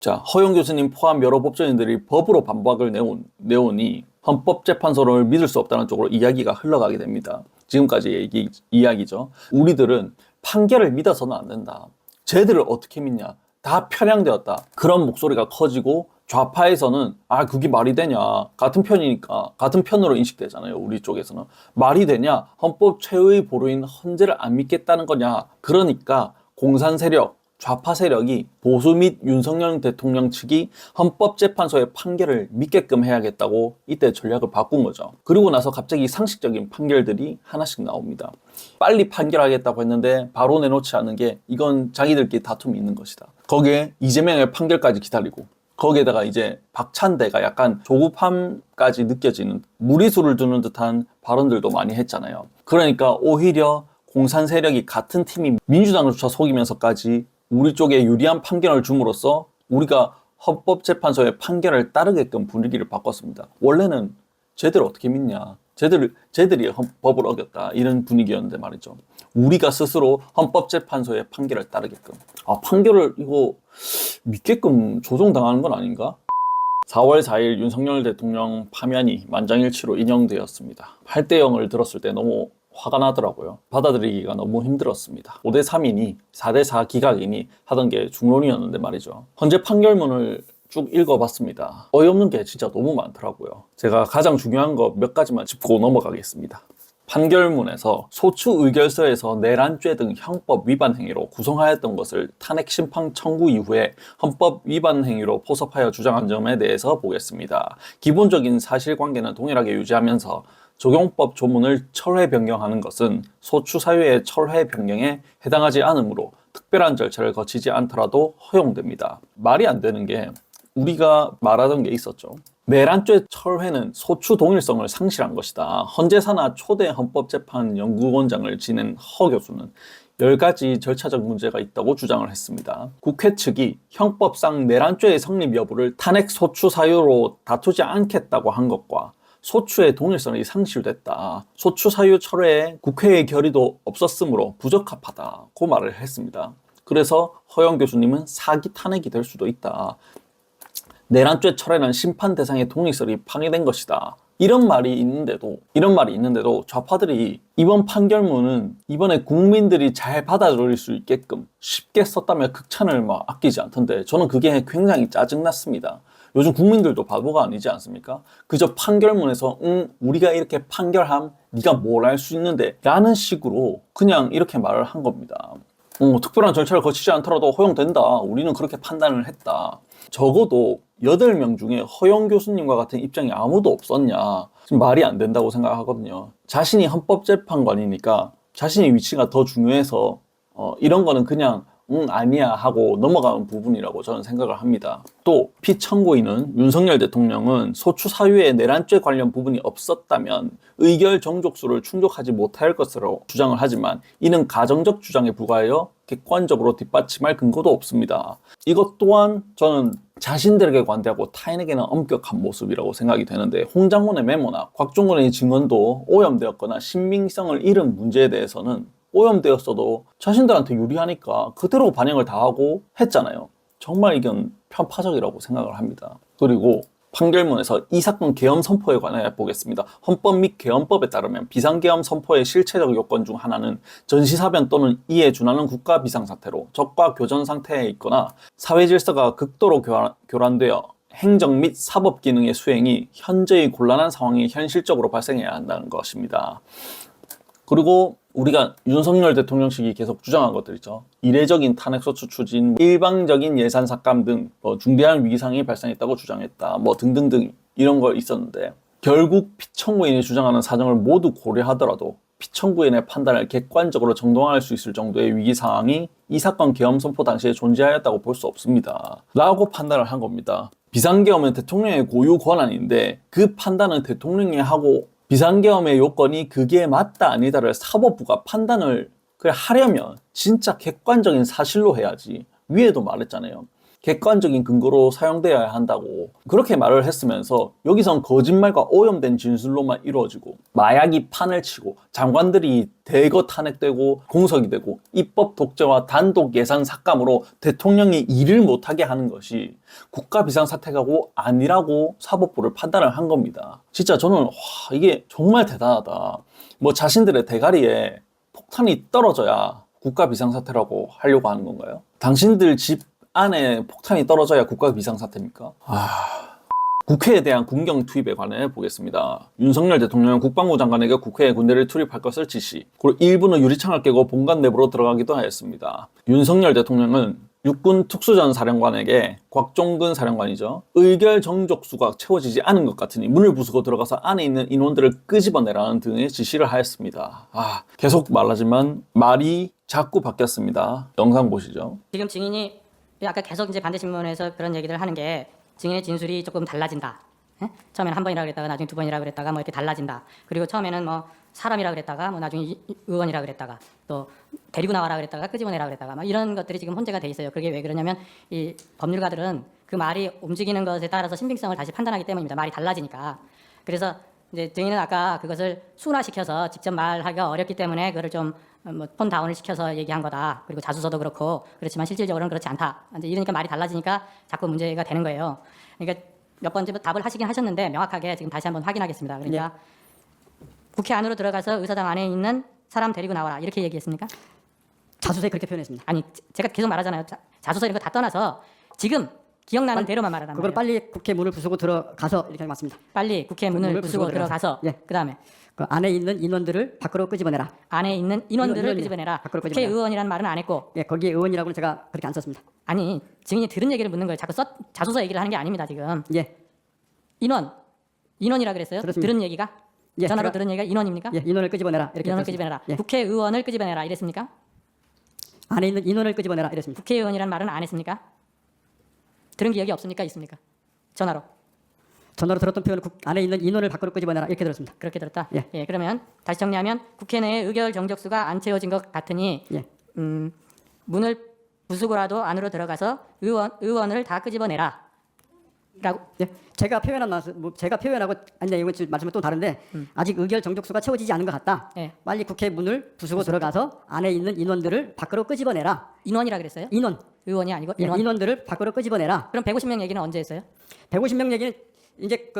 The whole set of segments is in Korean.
자, 허용 교수님 포함 여러 법조인들이 법으로 반박을 내오니 헌법재판소를 믿을 수 없다는 쪽으로 이야기가 흘러가게 됩니다. 지금까지 이야기죠. 우리들은 판결을 믿어서는 안 된다. 쟤들을 어떻게 믿냐? 다 편향되었다. 그런 목소리가 커지고 좌파에서는 그게 말이 되냐? 같은 편이니까 같은 편으로 인식되잖아요. 우리 쪽에서는 말이 되냐? 헌법 최의 보루인 헌재를 안 믿겠다는 거냐? 그러니까 공산 세력, 좌파 세력이 보수 및 윤석열 대통령 측이 헌법재판소의 판결을 믿게끔 해야겠다고 이때 전략을 바꾼 거죠. 그리고 나서 갑자기 상식적인 판결들이 하나씩 나옵니다. 빨리 판결하겠다고 했는데 바로 내놓지 않은 게 이건 자기들끼리 다툼이 있는 것이다. 거기에 이재명의 판결까지 기다리고 거기에다가 이제 박찬대가 약간 조급함까지 느껴지는 무리수를 두는 듯한 발언들도 많이 했잖아요. 그러니까 오히려 공산 세력이 같은 팀이 민주당조차 속이면서까지 우리 쪽에 유리한 판결을 줌으로써 우리가 헌법재판소의 판결을 따르게끔 분위기를 바꿨습니다. 원래는 쟤들 어떻게 믿냐? 쟤들이 헌법을 어겼다. 이런 분위기였는데 말이죠. 우리가 스스로 헌법재판소의 판결을 따르게끔. 판결을 이거 믿게끔 조종당하는 건 아닌가? 4월 4일 윤석열 대통령 파면이 만장일치로 인용되었습니다. 8대0을 들었을 때 너무 화가 나더라고요. 받아들이기가 너무 힘들었습니다. 5대3이니 4대4 기각이니 하던 게 중론이었는데 말이죠. 헌재 판결문을 쭉 읽어봤습니다. 어이없는 게 진짜 너무 많더라고요. 제가 가장 중요한 거 몇 가지만 짚고 넘어가겠습니다. 판결문에서 소추 의결서에서 내란죄 등 형법 위반 행위로 구성하였던 것을 탄핵 심판 청구 이후에 헌법 위반 행위로 포섭하여 주장한 점에 대해서 보겠습니다. 기본적인 사실관계는 동일하게 유지하면서 적용법 조문을 철회 변경하는 것은 소추 사유의 철회 변경에 해당하지 않으므로 특별한 절차를 거치지 않더라도 허용됩니다. 말이 안 되는 게 우리가 말하던 게 있었죠. 내란죄 철회는 소추 동일성을 상실한 것이다. 헌재사나 초대 헌법재판연구원장을 지낸 허 교수는 10가지 절차적 문제가 있다고 주장을 했습니다. 국회 측이 형법상 내란죄의 성립 여부를 탄핵 소추 사유로 다투지 않겠다고 한 것과 소추의 동일성이 상실됐다. 소추 사유 철회에 국회의 결의도 없었으므로 부적합하다고 말을 했습니다. 그래서 허영 교수님은 사기 탄핵이 될 수도 있다. 내란죄 철회는 심판 대상의 동일성이 파괴된 것이다. 이런 말이 있는데도 좌파들이 이번 판결문은 이번에 국민들이 잘 받아들일 수 있게끔 쉽게 썼다며 극찬을 아끼지 않던데 저는 그게 굉장히 짜증났습니다. 요즘 국민들도 바보가 아니지 않습니까? 그저 판결문에서 우리가 이렇게 판결함 네가 뭘 할 수 있는데 라는 식으로 그냥 이렇게 말을 한 겁니다. 특별한 절차를 거치지 않더라도 허용된다. 우리는 그렇게 판단을 했다. 적어도 8명 중에 허영 교수님과 같은 입장이 아무도 없었냐. 지금 말이 안 된다고 생각하거든요. 자신이 헌법재판관이니까 자신의 위치가 더 중요해서 이런 거는 그냥 아니야 하고 넘어가는 부분이라고 저는 생각을 합니다. 또 피청구인은 윤석열 대통령은 소추 사유에 내란죄 관련 부분이 없었다면 의결 정족수를 충족하지 못할 것으로 주장을 하지만 이는 가정적 주장에 불과하여 객관적으로 뒷받침할 근거도 없습니다. 이것 또한 저는 자신들에게 관대하고 타인에게는 엄격한 모습이라고 생각이 되는데 홍장군의 메모나 곽종근의 증언도 오염되었거나 신빙성을 잃은 문제에 대해서는 오염되었어도 자신들한테 유리하니까 그대로 반영을 다 하고 했잖아요. 정말 이건 편파적이라고 생각을 합니다. 그리고 판결문에서 이 사건 계엄 선포에 관해 보겠습니다. 헌법 및 계엄법에 따르면 비상계엄 선포의 실체적 요건 중 하나는 전시사변 또는 이에 준하는 국가 비상사태로 적과 교전 상태에 있거나 사회 질서가 극도로 교란되어 행정 및 사법 기능의 수행이 현재의 곤란한 상황이 현실적으로 발생해야 한다는 것입니다. 그리고 우리가 윤석열 대통령 측이 계속 주장한 것들 있죠. 이례적인 탄핵소추 추진, 일방적인 예산 삭감 등 중대한 위기상황이 발생했다고 주장했다. 등등등 이런 거 있었는데 결국 피청구인이 주장하는 사정을 모두 고려하더라도 피청구인의 판단을 객관적으로 정당화할 수 있을 정도의 위기상황이 이 사건 계엄 선포 당시에 존재하였다고 볼 수 없습니다. 라고 판단을 한 겁니다. 비상계엄은 대통령의 고유 권한인데 그 판단은 대통령이 하고 비상계엄의 요건이 그게 맞다 아니다를 사법부가 판단을 하려면 진짜 객관적인 사실로 해야지. 위에도 말했잖아요. 객관적인 근거로 사용되어야 한다고 그렇게 말을 했으면서 여기선 거짓말과 오염된 진술로만 이루어지고 마약이 판을 치고 장관들이 대거 탄핵되고 공석이 되고 입법 독재와 단독 예산 삭감으로 대통령이 일을 못하게 하는 것이 국가 비상사태가고 아니라고 사법부를 판단을 한 겁니다. 진짜 저는 이게 정말 대단하다. 뭐 자신들의 대가리에 폭탄이 떨어져야 국가 비상사태라고 하려고 하는 건가요? 당신들 집 안에 폭탄이 떨어져야 국가 비상사태입니까? 국회에 대한 군경 투입에 관해 보겠습니다. 윤석열 대통령은 국방부 장관에게 국회에 군대를 투입할 것을 지시, 그리고 일부는 유리창을 깨고 본관 내부로 들어가기도 하였습니다. 윤석열 대통령은 육군 특수전 사령관에게 곽종근 사령관이죠. 의결 정족수가 채워지지 않은 것 같으니 문을 부수고 들어가서 안에 있는 인원들을 끄집어내라는 등의 지시를 하였습니다. 계속 말하지만 말이 자꾸 바뀌었습니다. 영상 보시죠. 지금 증인이 아까 계속 이제 반대신문에서 그런 얘기를 하는 게 증인의 진술이 조금 달라진다. 처음에는 한 번이라고 그랬다가 나중에 두 번이라고 그랬다가 뭐 이렇게 달라진다. 그리고 처음에는 뭐 사람이라고 그랬다가 뭐 나중에 의원이라고 그랬다가 또 데리고 나와라 그랬다가 끄집어내라 그랬다가 막 이런 것들이 지금 혼재가 돼 있어요. 그게 왜 그러냐면 이 법률가들은 그 말이 움직이는 것에 따라서 신빙성을 다시 판단하기 때문입니다. 말이 달라지니까. 그래서 이제 증인은 아까 그것을 순화시켜서 직접 말하기가 어렵기 때문에 그거를 좀 뭐 폰 다운을 시켜서 얘기한 거다. 그리고 자수서도 그렇고 그렇지만 실질적으로는 그렇지 않다. 이제 이러니까 말이 달라지니까 자꾸 문제가 되는 거예요. 그러니까 몇 번째 답을 하시긴 하셨는데 명확하게 지금 다시 한번 확인하겠습니다. 그러니까 국회 안으로 들어가서 의사당 안에 있는 사람 데리고 나와라 이렇게 얘기했습니까? 자수서에 그렇게 표현했습니다. 아니 제가 계속 말하잖아요. 자수서 이런 거 다 떠나서 지금 기억나는 대로만 말하란 그걸 말이에요. 빨리 국회 문을 부수고 들어가서 이렇게 맞습니다. 빨리 국회 문을 부수고 들어가서 예. 그다음에 그 안에 있는 인원들을 밖으로 끄집어내라. 안에 있는 인원들을 인원이요. 끄집어내라. 밖으로 끄집어내라. 국회의원이라는 말은 안 했고 예, 거기에 의원이라고는 제가 그렇게 안 썼습니다. 아니 증인이 들은 얘기를 묻는 거예요. 자꾸 자수서 얘기를 하는 게 아닙니다. 지금 예, 인원이라 그랬어요. 그렇습니다. 들은 얘기가 예, 전화로 제가- 들은 얘기가 인원입니까? 예, 인원을 끄집어내라 이렇게 인원을 썼습니다. 끄집어내라. 예, 국회의원을 끄집어내라 이랬습니까? 안에 있는 인원을 끄집어내라 이랬습니다. 국회의원이란 말은 안 했습니까? 들은 기억이 없습니까? 있습니까? 전화로 전화로 들었던 표현은 안에 있는 인원을 밖으로 끄집어내라 이렇게 들었습니다. 그렇게 들었다. 예. 그러면 다시 정리하면 국회 내에 의결 정족수가 안 채워진 것 같으니 예, 문을 부수고라도 안으로 들어가서 의원을 다 끄집어내라. 라고 예, 제가 표현한 제가 표현하고 아니 이건 지금 말씀은 또 다른데 아직 의결 정족수가 채워지지 않은 것 같다. 예. 빨리 국회 문을 부수고 들어가서 안에 있는 인원들을 밖으로 끄집어내라. 인원이라 그랬어요? 인원, 의원이 아니고 예, 인원. 인원들을 밖으로 끄집어내라. 그럼 150명 얘기는 언제 했어요? 150명 얘기는 이제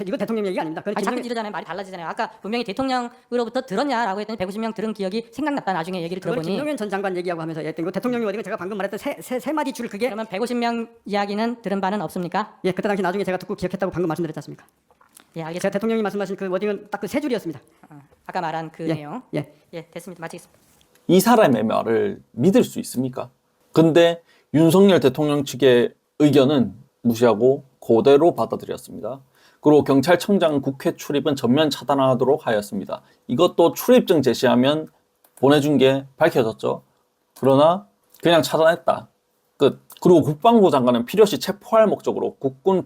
이거 대통령 얘기가 아닙니다. 그건 아니, 자꾸 김영애- 이러잖아요. 말이 달라지잖아요. 아까 분명히 대통령으로부터 들었냐라고 했더니 150명 들은 기억이 생각났다. 나중에 얘기를 그걸 들어보니 김용현 전 장관 얘기하고 하면서 했던 거 대통령이 어디가 제가 방금 말했던 세 마디 줄 그게 그러면 150명 이야기는 들은 바는 없습니까? 예 그때 당시 나중에 제가 듣고 기억했다고 방금 말씀드렸지 않습니까? 예, 알겠습니다. 제가 대통령이 말씀하신 그 워딩은 딱 그 세 줄이었습니다. 아까 말한 그 예, 내용. 예. 예, 됐습니다. 마치겠습니다. 이 사람의 말을 믿을 수 있습니까? 근데 윤석열 대통령 측의 의견은 무시하고 그대로 받아들였습니다. 그리고 경찰청장 국회 출입은 전면 차단하도록 하였습니다. 이것도 출입증 제시하면 보내준 게 밝혀졌죠. 그러나 그냥 차단했다. 끝. 그리고 국방부 장관은 필요시 체포할 목적으로 국군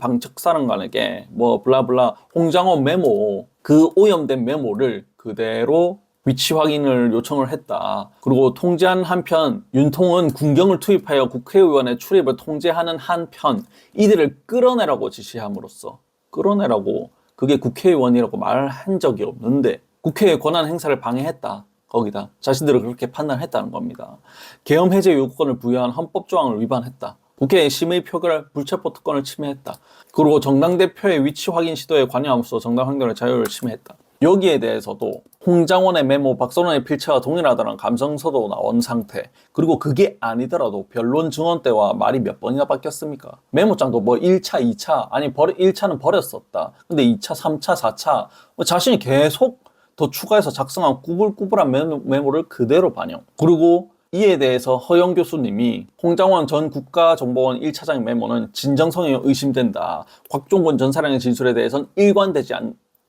방책사령관에게 뭐 블라블라 홍장호 메모, 그 오염된 메모를 그대로 위치 확인을 요청을 했다. 그리고 통제한 한편 윤통은 군경을 투입하여 국회의원의 출입을 통제하는 한편 이들을 끌어내라고 지시함으로써 끌어내라고 그게 국회의원이라고 말한 적이 없는데 국회의 권한 행사를 방해했다. 거기다 자신들을 그렇게 판단했다는 겁니다. 계엄 해제 요구권을 부여한 헌법 조항을 위반했다. 국회의 심의 표결 불체포 특권을 침해했다. 그리고 정당 대표의 위치 확인 시도에 관여함으로써 정당 확정의 자유를 침해했다. 여기에 대해서도 홍장원의 메모, 박선원의 필체와 동일하다는 감성서도 나온 상태. 그리고 그게 아니더라도 변론 증언 때와 말이 몇 번이나 바뀌었습니까? 메모장도 뭐 1차, 2차, 아니 1차는 버렸었다. 근데 2차, 3차, 4차 자신이 계속 더 추가해서 작성한 꾸불꾸불한 메모를 그대로 반영. 그리고 이에 대해서 허영 교수님이 홍장원 전 국가정보원 1차장 메모는 진정성이 의심된다. 곽종건 전 사령의 진술에 대해서는 일관되지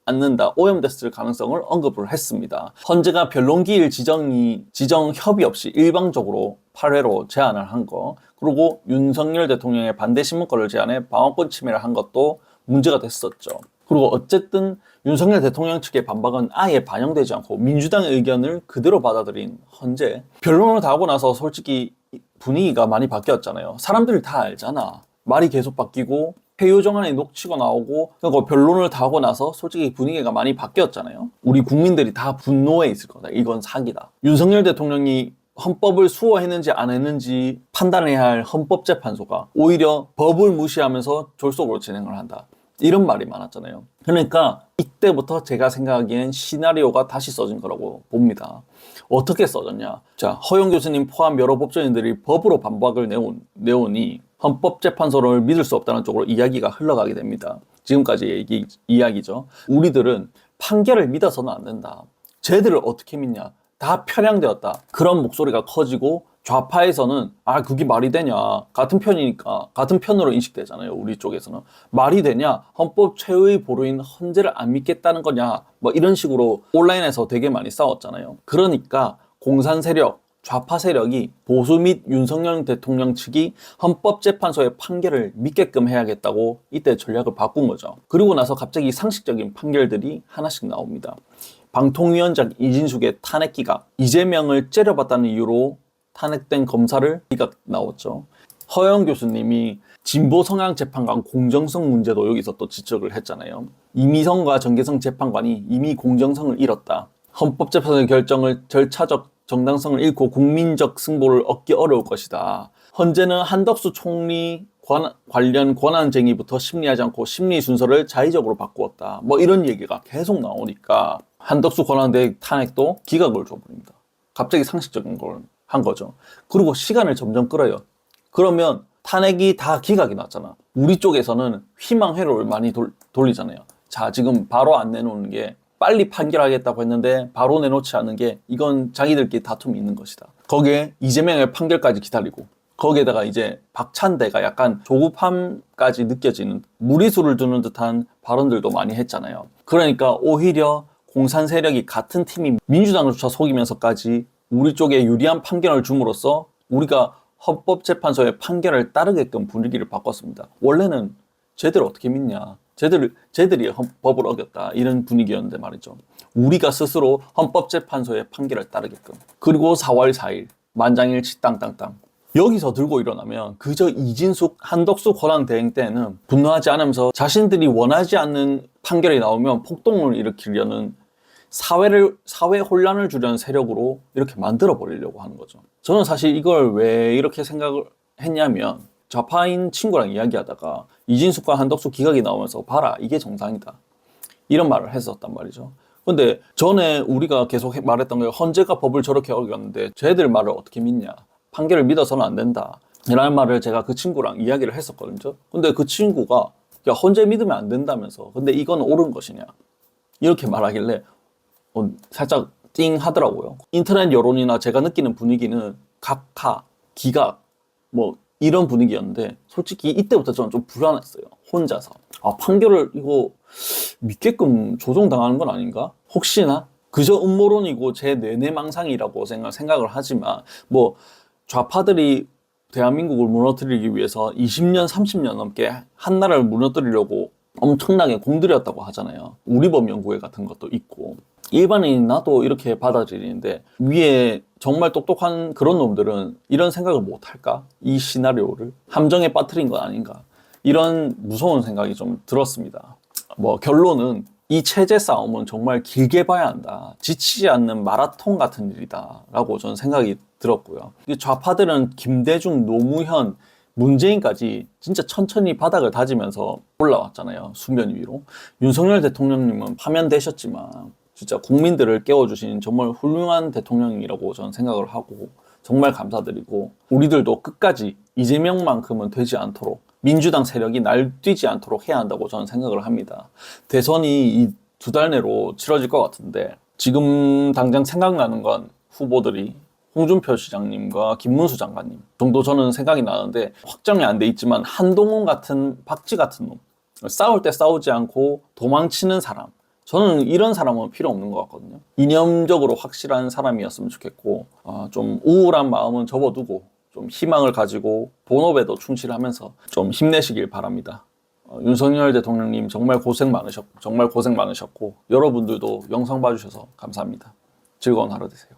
않는다. 오염됐을 가능성을 언급을 했습니다. 헌재가 변론기일 지정 협의 없이 일방적으로 8회로 제안을 한 거. 그리고 윤석열 대통령의 반대 신문권을 제안해 방어권 침해를 한 것도 문제가 됐었죠. 그리고 어쨌든 윤석열 대통령 측의 반박은 아예 반영되지 않고 민주당의 의견을 그대로 받아들인 헌재. 변론을 다 하고 나서 솔직히 분위기가 많이 바뀌었잖아요. 사람들이 다 알잖아. 말이 계속 바뀌고 회유 정안이 녹취가 나오고 그리고 변론을 다 하고 나서 솔직히 분위기가 많이 바뀌었잖아요. 우리 국민들이 다 분노해 있을 거다. 이건 사기다. 윤석열 대통령이 헌법을 수호했는지 안 했는지 판단해야 할 헌법재판소가 오히려 법을 무시하면서 졸속으로 진행을 한다. 이런 말이 많았잖아요. 그러니까 이때부터 제가 생각하기엔 시나리오가 다시 써진 거라고 봅니다. 어떻게 써졌냐? 자, 허용 교수님 포함 여러 법조인들이 법으로 반박을 내오니 헌법재판소를 믿을 수 없다는 쪽으로 이야기가 흘러가게 됩니다. 지금까지 이야기죠. 우리들은 판결을 믿어서는 안 된다. 쟤들을 어떻게 믿냐? 다 편향되었다. 그런 목소리가 커지고 좌파에서는 그게 말이 되냐. 같은 편이니까 같은 편으로 인식되잖아요. 우리 쪽에서는. 말이 되냐. 헌법 최의 보루인 헌재를 안 믿겠다는 거냐. 뭐 이런 식으로 온라인에서 되게 많이 싸웠잖아요. 그러니까 공산 세력, 좌파 세력이 보수 및 윤석열 대통령 측이 헌법재판소의 판결을 믿게끔 해야겠다고 이때 전략을 바꾼 거죠. 그리고 나서 갑자기 상식적인 판결들이 하나씩 나옵니다. 방통위원장 이진숙의 탄핵 기각, 이재명을 째려봤다는 이유로 탄핵된 검사를 기각 나왔죠. 허영 교수님이 진보 성향 재판관 공정성 문제도 여기서 또 지적을 했잖아요. 이미성과 정계성 재판관이 이미 공정성을 잃었다. 헌법재판소의 결정을 절차적 정당성을 잃고 국민적 승보를 얻기 어려울 것이다. 헌재는 한덕수 총리 관련 권한쟁의부터 심리하지 않고 심리 순서를 자의적으로 바꾸었다. 뭐 이런 얘기가 계속 나오니까 한덕수 권한대행 탄핵도 기각을 줘버립니다. 갑자기 상식적인 걸 한 거죠. 그리고 시간을 점점 끌어요. 그러면 탄핵이 다 기각이 났잖아. 우리 쪽에서는 희망 회로를 많이 돌리잖아요. 자, 지금 바로 안 내놓는 게 빨리 판결하겠다고 했는데 바로 내놓지 않은 게 이건 자기들끼리 다툼이 있는 것이다. 거기에 이재명의 판결까지 기다리고 거기에다가 이제 박찬대가 약간 조급함까지 느껴지는 무리수를 두는 듯한 발언들도 많이 했잖아요. 그러니까 오히려 공산 세력이 같은 팀이 민주당조차 속이면서까지 우리 쪽에 유리한 판결을 줌으로써 우리가 헌법재판소의 판결을 따르게끔 분위기를 바꿨습니다. 원래는 쟤들 어떻게 믿냐. 쟤들이 헌법을 어겼다. 이런 분위기였는데 말이죠. 우리가 스스로 헌법재판소의 판결을 따르게끔. 그리고 4월 4일 만장일치 땅땅땅. 여기서 들고 일어나면 그저 이진숙, 한덕수 권한대행 때는 분노하지 않으면서 자신들이 원하지 않는 판결이 나오면 폭동을 일으키려는 사회 혼란을 주려는 세력으로 이렇게 만들어 버리려고 하는 거죠. 저는 사실 이걸 왜 이렇게 생각을 했냐면 좌파인 친구랑 이야기하다가 이진숙과 한덕수 기각이 나오면서 봐라 이게 정상이다 이런 말을 했었단 말이죠. 근데 전에 우리가 계속 말했던 게 헌재가 법을 저렇게 어겼는데 쟤들 말을 어떻게 믿냐, 판결을 믿어서는 안 된다 이라는 말을 제가 그 친구랑 이야기를 했었거든요. 근데 그 친구가 야 헌재 믿으면 안 된다면서 근데 이건 옳은 것이냐 이렇게 말하길래 살짝 띵 하더라고요. 인터넷 여론이나 제가 느끼는 분위기는 각하, 기각 뭐 이런 분위기였는데 솔직히 이때부터 저는 좀 불안했어요. 혼자서 판결을 이거 믿게끔 조종당하는 건 아닌가? 혹시나? 그저 음모론이고 제 내내망상이라고 생각을 하지만 뭐 좌파들이 대한민국을 무너뜨리기 위해서 20년, 30년 넘게 한 나라를 무너뜨리려고 엄청나게 공들였다고 하잖아요. 우리법 연구회 같은 것도 있고 일반인 나도 이렇게 받아들이는데 위에 정말 똑똑한 그런 놈들은 이런 생각을 못 할까? 이 시나리오를 함정에 빠뜨린 건 아닌가? 이런 무서운 생각이 좀 들었습니다. 뭐 결론은 이 체제 싸움은 정말 길게 봐야 한다. 지치지 않는 마라톤 같은 일이다 라고 저는 생각이 들었고요. 좌파들은 김대중, 노무현, 문재인까지 진짜 천천히 바닥을 다지면서 올라왔잖아요. 수면 위로. 윤석열 대통령님은 파면되셨지만 진짜 국민들을 깨워주신 정말 훌륭한 대통령이라고 저는 생각을 하고 정말 감사드리고 우리들도 끝까지 이재명만큼은 되지 않도록 민주당 세력이 날뛰지 않도록 해야 한다고 저는 생각을 합니다. 대선이 이 2달 내로 치러질 것 같은데 지금 당장 생각나는 건 후보들이 홍준표 시장님과 김문수 장관님 정도 저는 생각이 나는데 확정이 안 돼 있지만 한동훈 같은 박쥐 같은 놈 싸울 때 싸우지 않고 도망치는 사람 저는 이런 사람은 필요 없는 것 같거든요. 이념적으로 확실한 사람이었으면 좋겠고 좀 우울한 마음은 접어두고 좀 희망을 가지고 본업에도 충실하면서 좀 힘내시길 바랍니다. 윤석열 대통령님 정말 고생 많으셨고 여러분들도 영상 봐주셔서 감사합니다. 즐거운 하루 되세요.